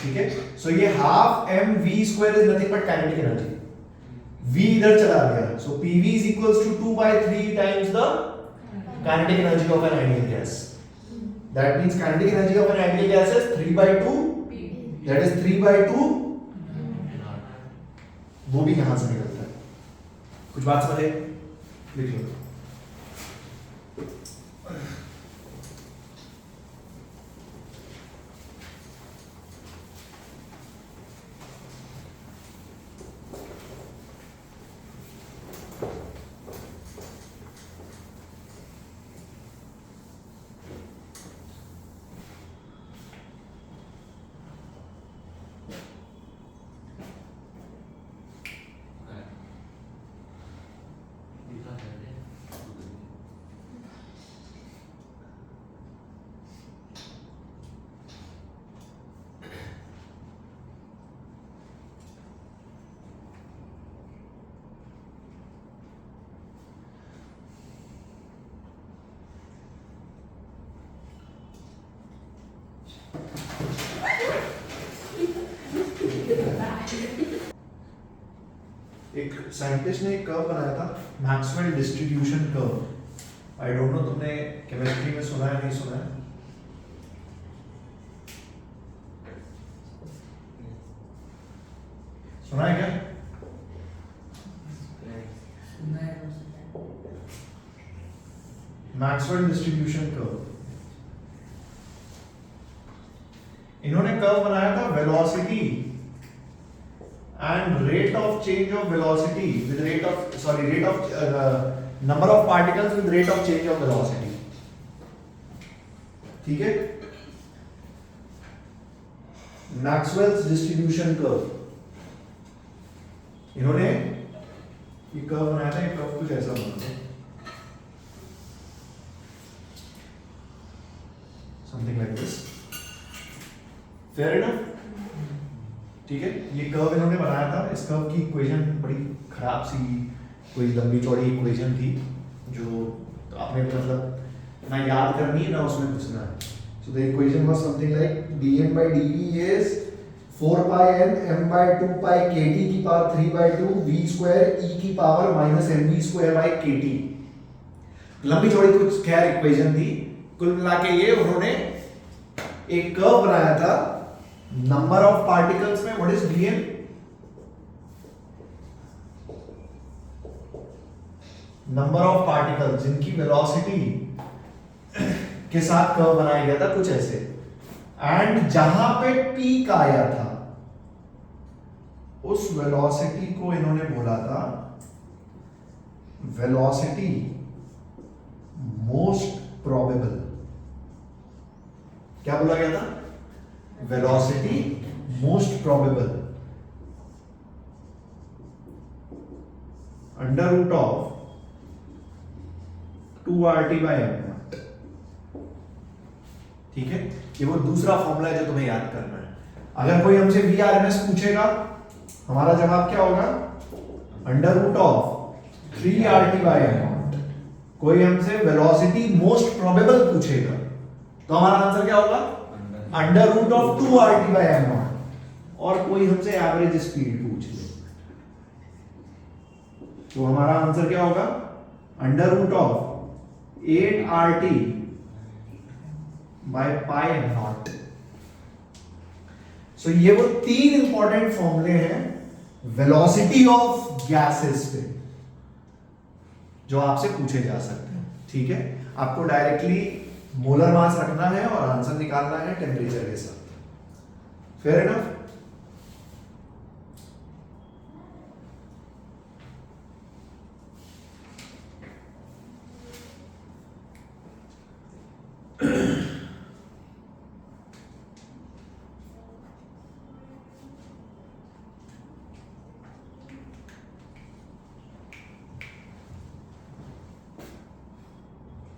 ठीक है। सो ये half mv² is nothing but kinetic energy, v इधर चला गया, so pv is equals to 2/3 times the kinetic energy of an ideal gas. That means kinetic energy of an ideal gas is 3/2 that is 3/2, वो भी यहां से निकलता है। कुछ बात समझे? लिख लो। एक साइंटिस्ट ने एक कर्व बनाया था, Maxwell distribution curve. I don't know तुमने केमिस्ट्री में सुना है नहीं सुना है? सुना है क्या? Maxwell distribution curve. इन्होंने कर्व बनाया था velocity and rate of change of velocity with rate of number of particles with rate of change of velocity। ठीक है, मैक्सवेल्स डिस्ट्रीब्यूशन कर्व। इन्होंने ये कर्व बनाया था। ये कर्व कुछ ऐसा बना था, something like this. Fair enough? ठीक है, ये कर्व इन्होंने बनाया था। इस कर्व की इक्वेशन बड़ी खराब सी, कोई लंबी चौड़ी इक्वेशन थी जो आपने मतलब ना याद करनी है ना उसमें घुसना है। So the equation was something like dm by dv is 4 pi n m by 2 pi kt की पावर 3/2 v square e की power minus mv square by kt। लंबी चौड़ी कुछ खैर इक्वेशन थी। कुल मिला के ये उन्होंने एक कर्व बनाया था नंबर ऑफ पार्टिकल्स में। What is dm? Number of particles जिनकी वेलोसिटी के साथ कर्व बनाया गया था कुछ ऐसे। एंड जहां पे पीक आया था उस वेलोसिटी को इन्होंने बोला था वेलोसिटी मोस्ट प्रोबेबल। क्या बोला गया था? Velocity most probable under root of 2RT by m0। ठीक है, ये वो दूसरा फॉर्मूला है जो तुम्हें याद करना है। अगर कोई हमसे VRMS पूछेगा, हमारा जवाब क्या होगा? Under root of 3RT by m0। कोई हमसे वेलोसिटी मोस्ट प्रोबेबल पूछेगा तो हमारा आंसर क्या होगा? Under root of 2RT by m0। और कोई हमसे एवरेज स्पीड पूछ ले तो हमारा आंसर क्या होगा? Under root of 8RT by pi m0। So ये वो तीन इंपॉर्टेंट फॉर्मूले हैं वेलोसिटी ऑफ गैसेस पे जो आपसे पूछे जा सकते हैं। ठीक है, आपको डायरेक्टली मोलर मास रखना है और आंसर निकालना है टेम्परेचर के साथ। Fair enough?